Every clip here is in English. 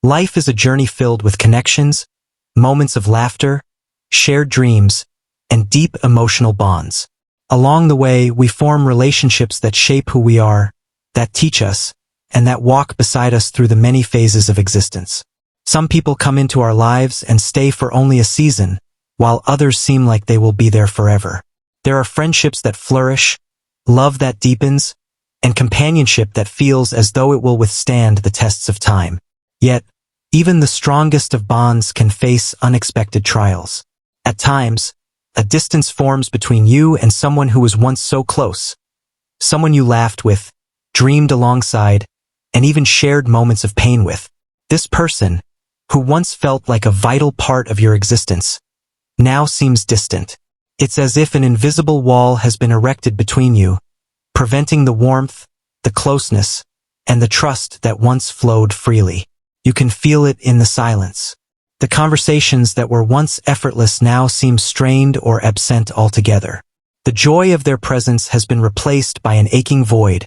Life is a journey filled with connections, moments of laughter, shared dreams, and deep emotional bonds. Along the way, we form relationships that shape who we are, that teach us, and that walk beside us through the many phases of existence. Some people come into our lives and stay for only a season, while others seem like they will be there forever. There are friendships that flourish, love that deepens, and companionship that feels as though it will withstand the tests of time. Yet, even the strongest of bonds can face unexpected trials. At times, a distance forms between you and someone who was once so close, someone you laughed with, dreamed alongside, and even shared moments of pain with. This person, who once felt like a vital part of your existence, now seems distant. It's as if an invisible wall has been erected between you, preventing the warmth, the closeness, and the trust that once flowed freely. You can feel it in the silence. The conversations that were once effortless now seem strained or absent altogether. The joy of their presence has been replaced by an aching void,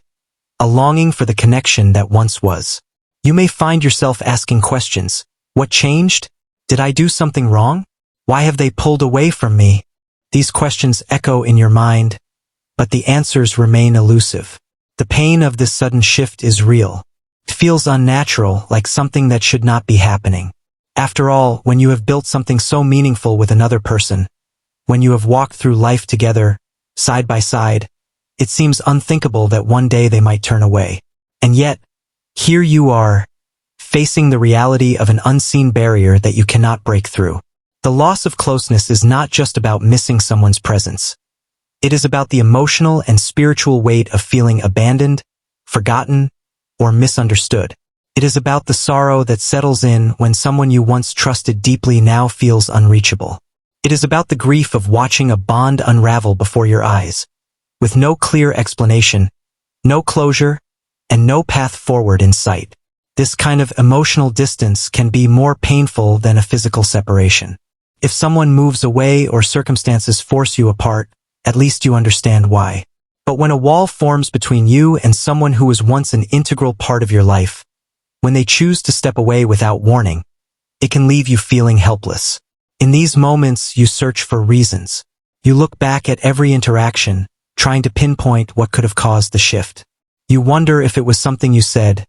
a longing for the connection that once was. You may find yourself asking questions. What changed? Did I do something wrong? Why have they pulled away from me? These questions echo in your mind, but the answers remain elusive. The pain of this sudden shift is real. It feels unnatural, like something that should not be happening. After all, when you have built something so meaningful with another person, when you have walked through life together, side by side, it seems unthinkable that one day they might turn away. And yet, here you are, facing the reality of an unseen barrier that you cannot break through. The loss of closeness is not just about missing someone's presence. It is about the emotional and spiritual weight of feeling abandoned, forgotten, or misunderstood. It is about the sorrow that settles in when someone you once trusted deeply now feels unreachable. It is about the grief of watching a bond unravel before your eyes, with no clear explanation, no closure, and no path forward in sight. This kind of emotional distance can be more painful than a physical separation. If someone moves away or circumstances force you apart, at least you understand why. But when a wall forms between you and someone who was once an integral part of your life, when they choose to step away without warning, it can leave you feeling helpless. In these moments, you search for reasons. You look back at every interaction, trying to pinpoint what could have caused the shift. You wonder if it was something you said,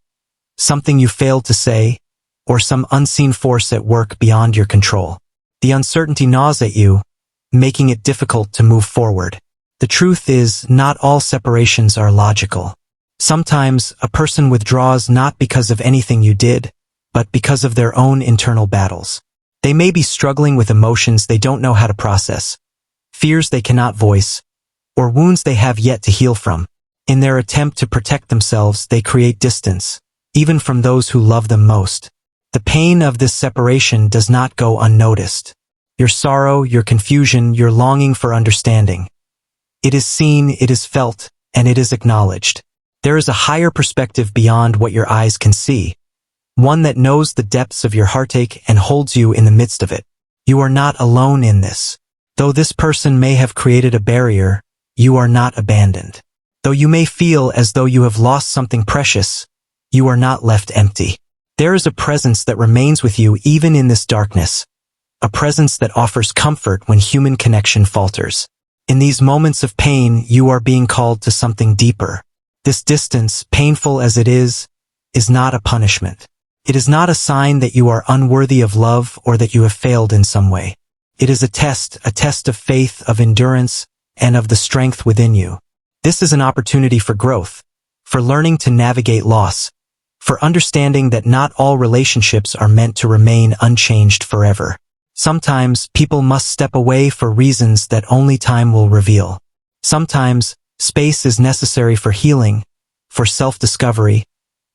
something you failed to say, or some unseen force at work beyond your control. The uncertainty gnaws at you, making it difficult to move forward. The truth is, not all separations are logical. Sometimes, a person withdraws not because of anything you did, but because of their own internal battles. They may be struggling with emotions they don't know how to process, fears they cannot voice, or wounds they have yet to heal from. In their attempt to protect themselves, they create distance, even from those who love them most. The pain of this separation does not go unnoticed. Your sorrow, your confusion, your longing for understanding. It is seen, it is felt, and it is acknowledged. There is a higher perspective beyond what your eyes can see, one that knows the depths of your heartache and holds you in the midst of it. You are not alone in this. Though this person may have created a barrier, you are not abandoned. Though you may feel as though you have lost something precious, you are not left empty. There is a presence that remains with you even in this darkness, a presence that offers comfort when human connection falters. In these moments of pain, you are being called to something deeper. This distance, painful as it is not a punishment. It is not a sign that you are unworthy of love or that you have failed in some way. It is a test of faith, of endurance, and of the strength within you. This is an opportunity for growth, for learning to navigate loss, for understanding that not all relationships are meant to remain unchanged forever. Sometimes people must step away for reasons that only time will reveal. Sometimes space is necessary for healing, for self-discovery,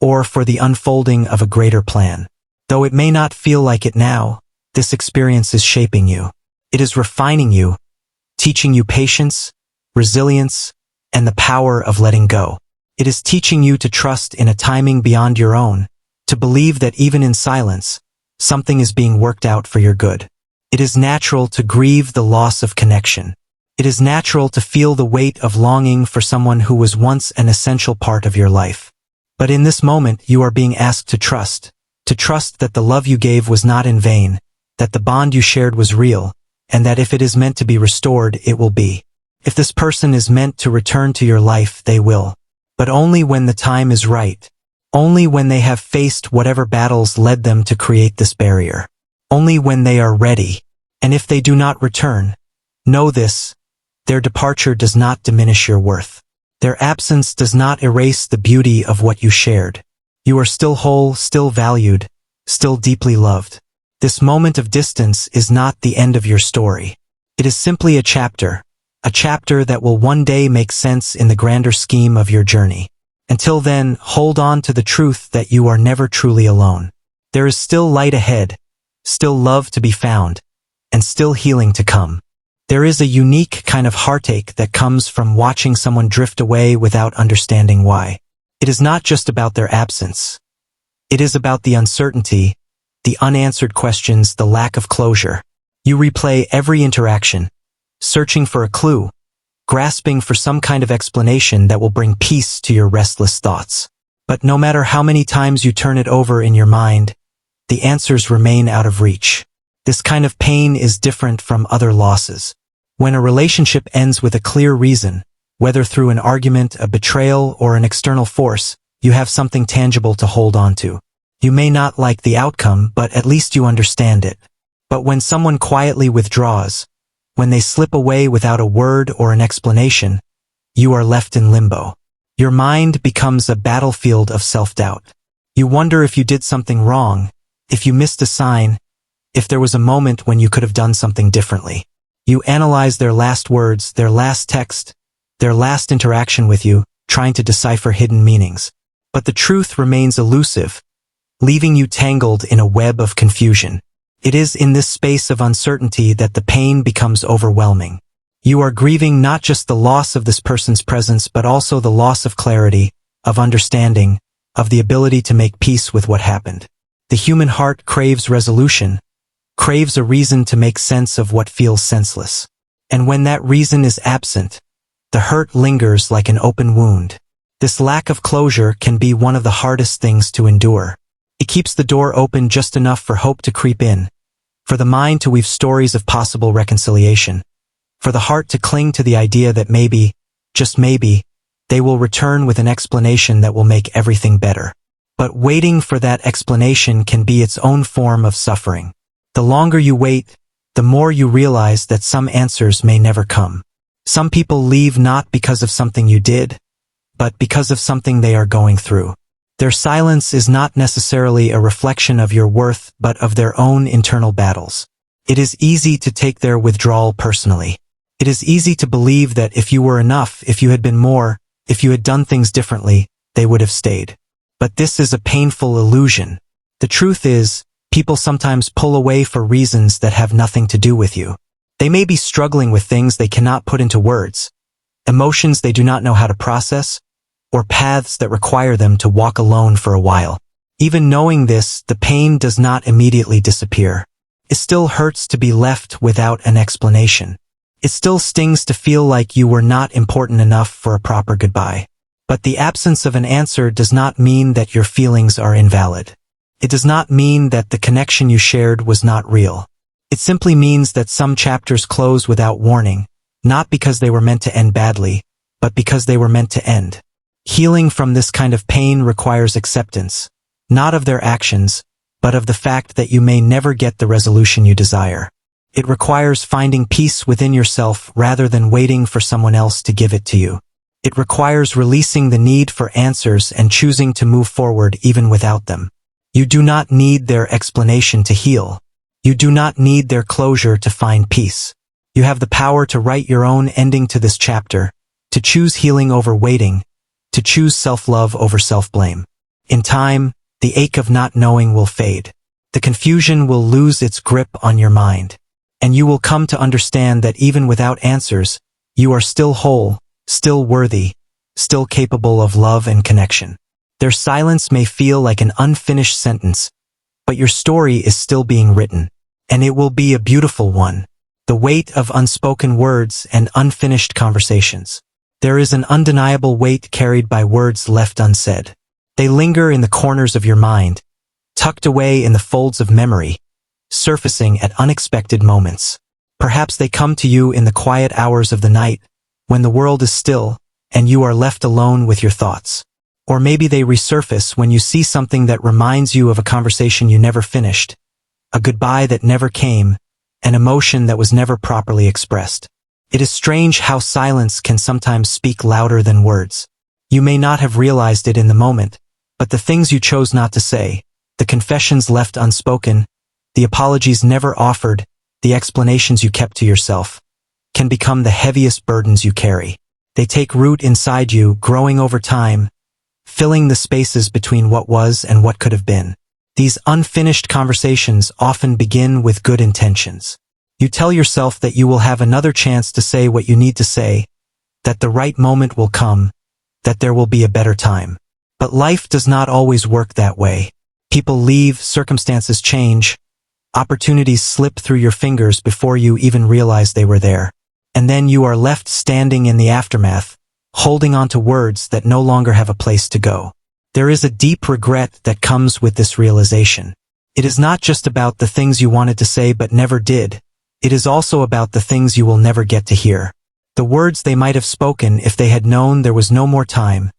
or for the unfolding of a greater plan. Though it may not feel like it now, this experience is shaping you. It is refining you, teaching you patience, resilience, and the power of letting go. It is teaching you to trust in a timing beyond your own, to believe that even in silence, something is being worked out for your good. It is natural to grieve the loss of connection. It is natural to feel the weight of longing for someone who was once an essential part of your life. But in this moment, you are being asked to to trust that the love you gave was not in vain, that the bond you shared was real, and that if it is meant to be restored, it will be. If this person is meant to return to your life, they will. But only when the time is right. Only when they have faced whatever battles led them to create this barrier. Only when they are ready. And if they do not return, know this: their departure does not diminish your worth. Their absence does not erase the beauty of what you shared. You are still whole, still valued, still deeply loved. This moment of distance is not the end of your story. It is simply a chapter that will one day make sense in the grander scheme of your journey. Until then, hold on to the truth that you are never truly alone. There is still light ahead, still love to be found, and still healing to come. There is a unique kind of heartache that comes from watching someone drift away without understanding why. It is not just about their absence. It is about the uncertainty, the unanswered questions, the lack of closure. You replay every interaction, searching for a clue, grasping for some kind of explanation that will bring peace to your restless thoughts. But no matter how many times you turn it over in your mind, the answers remain out of reach. This kind of pain is different from other losses. When a relationship ends with a clear reason, whether through an argument, a betrayal, or an external force, you have something tangible to hold on to. You may not like the outcome, but at least you understand it. But when someone quietly withdraws, when they slip away without a word or an explanation, you are left in limbo. Your mind becomes a battlefield of self-doubt. You wonder if you did something wrong, if you missed a sign, if there was a moment when you could have done something differently. You analyze their last words, their last text, their last interaction with you, trying to decipher hidden meanings. But the truth remains elusive, leaving you tangled in a web of confusion. It is in this space of uncertainty that the pain becomes overwhelming. You are grieving not just the loss of this person's presence, but also the loss of clarity, of understanding, of the ability to make peace with what happened. The human heart craves resolution, craves a reason to make sense of what feels senseless. And when that reason is absent, the hurt lingers like an open wound. This lack of closure can be one of the hardest things to endure. It keeps the door open just enough for hope to creep in, for the mind to weave stories of possible reconciliation, for the heart to cling to the idea that maybe, just maybe, they will return with an explanation that will make everything better. But waiting for that explanation can be its own form of suffering. The longer you wait, the more you realize that some answers may never come. Some people leave not because of something you did, but because of something they are going through. Their silence is not necessarily a reflection of your worth, but of their own internal battles. It is easy to take their withdrawal personally. It is easy to believe that if you were enough, if you had been more, if you had done things differently, they would have stayed. But this is a painful illusion. The truth is, people sometimes pull away for reasons that have nothing to do with you. They may be struggling with things they cannot put into words, emotions they do not know how to process, or paths that require them to walk alone for a while. Even knowing this, the pain does not immediately disappear. It still hurts to be left without an explanation. It still stings to feel like you were not important enough for a proper goodbye. But the absence of an answer does not mean that your feelings are invalid. It does not mean that the connection you shared was not real. It simply means that some chapters close without warning, not because they were meant to end badly, but because they were meant to end. Healing from this kind of pain requires acceptance, not of their actions, but of the fact that you may never get the resolution you desire. It requires finding peace within yourself rather than waiting for someone else to give it to you. It requires releasing the need for answers and choosing to move forward even without them. You do not need their explanation to heal. You do not need their closure to find peace. You have the power to write your own ending to this chapter, to choose healing over waiting, to choose self-love over self-blame. In time, the ache of not knowing will fade. The confusion will lose its grip on your mind. And you will come to understand that even without answers, you are still whole, still worthy, still capable of love and connection. Their silence may feel like an unfinished sentence, but your story is still being written, and it will be a beautiful one. The weight of unspoken words and unfinished conversations. There is an undeniable weight carried by words left unsaid. They linger in the corners of your mind, tucked away in the folds of memory, surfacing at unexpected moments. Perhaps they come to you in the quiet hours of the night, when the world is still, and you are left alone with your thoughts. Or maybe they resurface when you see something that reminds you of a conversation you never finished, a goodbye that never came, an emotion that was never properly expressed. It is strange how silence can sometimes speak louder than words. You may not have realized it in the moment, but the things you chose not to say, the confessions left unspoken, the apologies never offered, the explanations you kept to yourself, can become the heaviest burdens you carry. They take root inside you, growing over time, filling the spaces between what was and what could have been. These unfinished conversations often begin with good intentions. You tell yourself that you will have another chance to say what you need to say, that the right moment will come, that there will be a better time. But life does not always work that way. People leave, circumstances change, opportunities slip through your fingers before you even realize they were there. And then you are left standing in the aftermath, holding on to words that no longer have a place to go. There is a deep regret that comes with this realization. It is not just about the things you wanted to say but never did. It is also about the things you will never get to hear. The words they might have spoken if they had known there was no more time.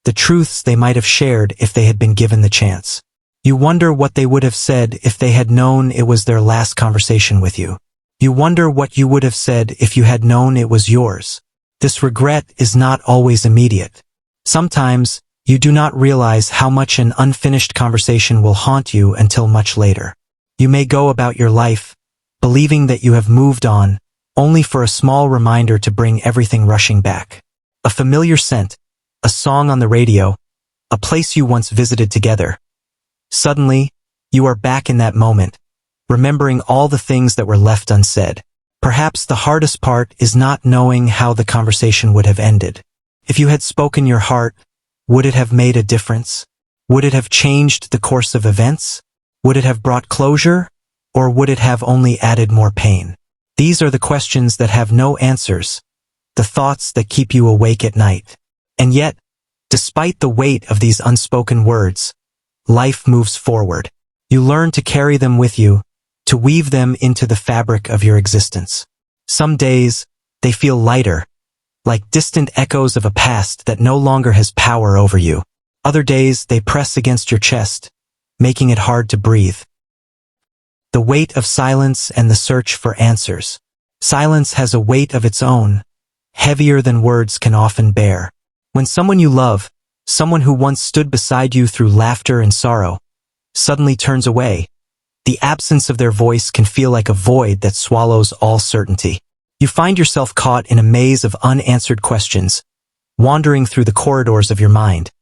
The truths they might have shared if they had been given the chance. You wonder what they would have said if they had known it was their last conversation with you. You wonder what you would have said if you had known it was yours. This regret is not always immediate. Sometimes, you do not realize how much an unfinished conversation will haunt you until much later. You may go about your life, believing that you have moved on, only for a small reminder to bring everything rushing back. A familiar scent, a song on the radio, a place you once visited together. Suddenly, you are back in that moment, remembering all the things that were left unsaid. Perhaps the hardest part is not knowing how the conversation would have ended. If you had spoken your heart, would it have made a difference? Would it have changed the course of events? Would it have brought closure? Or would it have only added more pain? These are the questions that have no answers, the thoughts that keep you awake at night. And yet, despite the weight of these unspoken words, life moves forward. You learn to carry them with you, to weave them into the fabric of your existence. Some days, they feel lighter, like distant echoes of a past that no longer has power over you. Other days, they press against your chest, making it hard to breathe. The weight of silence and the search for answers. Silence has a weight of its own, heavier than words can often bear. When someone you love, someone who once stood beside you through laughter and sorrow, suddenly turns away, the absence of their voice can feel like a void that swallows all certainty. You find yourself caught in a maze of unanswered questions, wandering through the corridors of your mind,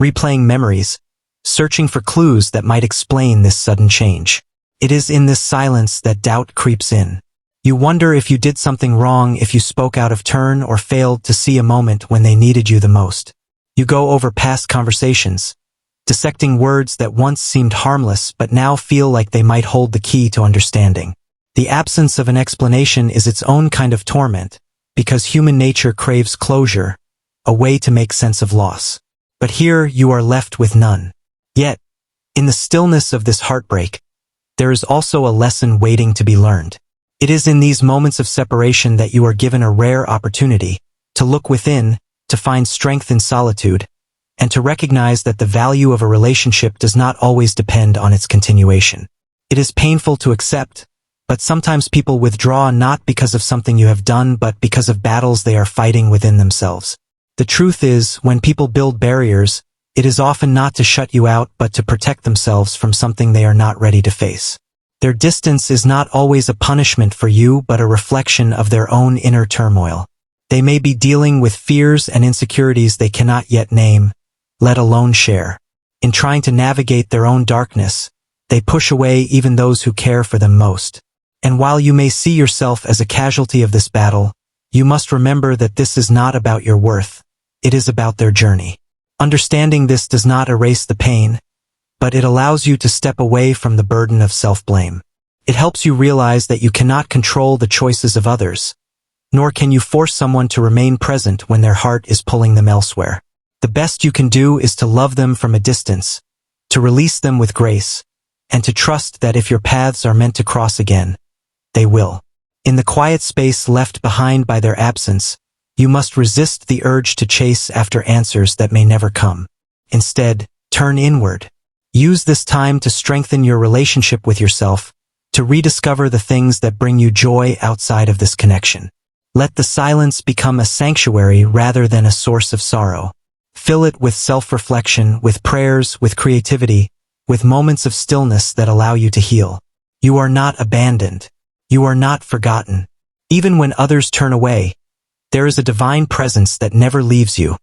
replaying memories, searching for clues that might explain this sudden change. It is in this silence that doubt creeps in. You wonder if you did something wrong, if you spoke out of turn or failed to see a moment when they needed you the most. You go over past conversations, dissecting words that once seemed harmless but now feel like they might hold the key to understanding. The absence of an explanation is its own kind of torment, because human nature craves closure, a way to make sense of loss. But here you are left with none. Yet, in the stillness of this heartbreak, there is also a lesson waiting to be learned. It is in these moments of separation that you are given a rare opportunity to look within, to find strength in solitude, and to recognize that the value of a relationship does not always depend on its continuation. It is painful to accept, but sometimes people withdraw not because of something you have done but because of battles they are fighting within themselves. The truth is, when people build barriers, it is often not to shut you out but to protect themselves from something they are not ready to face. Their distance is not always a punishment for you but a reflection of their own inner turmoil. They may be dealing with fears and insecurities they cannot yet name, let alone share. In trying to navigate their own darkness, they push away even those who care for them most. And while you may see yourself as a casualty of this battle, you must remember that this is not about your worth. It is about their journey. Understanding this does not erase the pain, but it allows you to step away from the burden of self-blame. It helps you realize that you cannot control the choices of others, nor can you force someone to remain present when their heart is pulling them elsewhere. The best you can do is to love them from a distance, to release them with grace, and to trust that if your paths are meant to cross again, they will. In the quiet space left behind by their absence, you must resist the urge to chase after answers that may never come. Instead, turn inward. Use this time to strengthen your relationship with yourself, to rediscover the things that bring you joy outside of this connection. Let the silence become a sanctuary rather than a source of sorrow. Fill it with self-reflection, with prayers, with creativity, with moments of stillness that allow you to heal. You are not abandoned. You are not forgotten. Even when others turn away, there is a divine presence that never leaves you,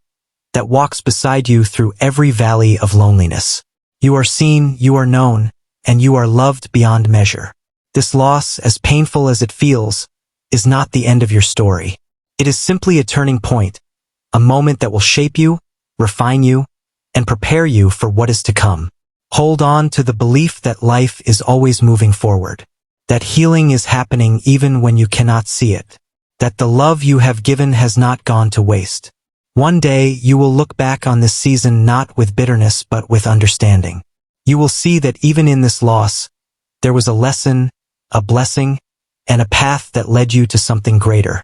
that walks beside you through every valley of loneliness. You are seen, you are known, and you are loved beyond measure. This loss, as painful as it feels, is not the end of your story. It is simply a turning point, a moment that will shape you, refine you, and prepare you for what is to come. Hold on to the belief that life is always moving forward, that healing is happening even when you cannot see it, that the love you have given has not gone to waste. One day you will look back on this season not with bitterness but with understanding. You will see that even in this loss, there was a lesson, a blessing, and a path that led you to something greater.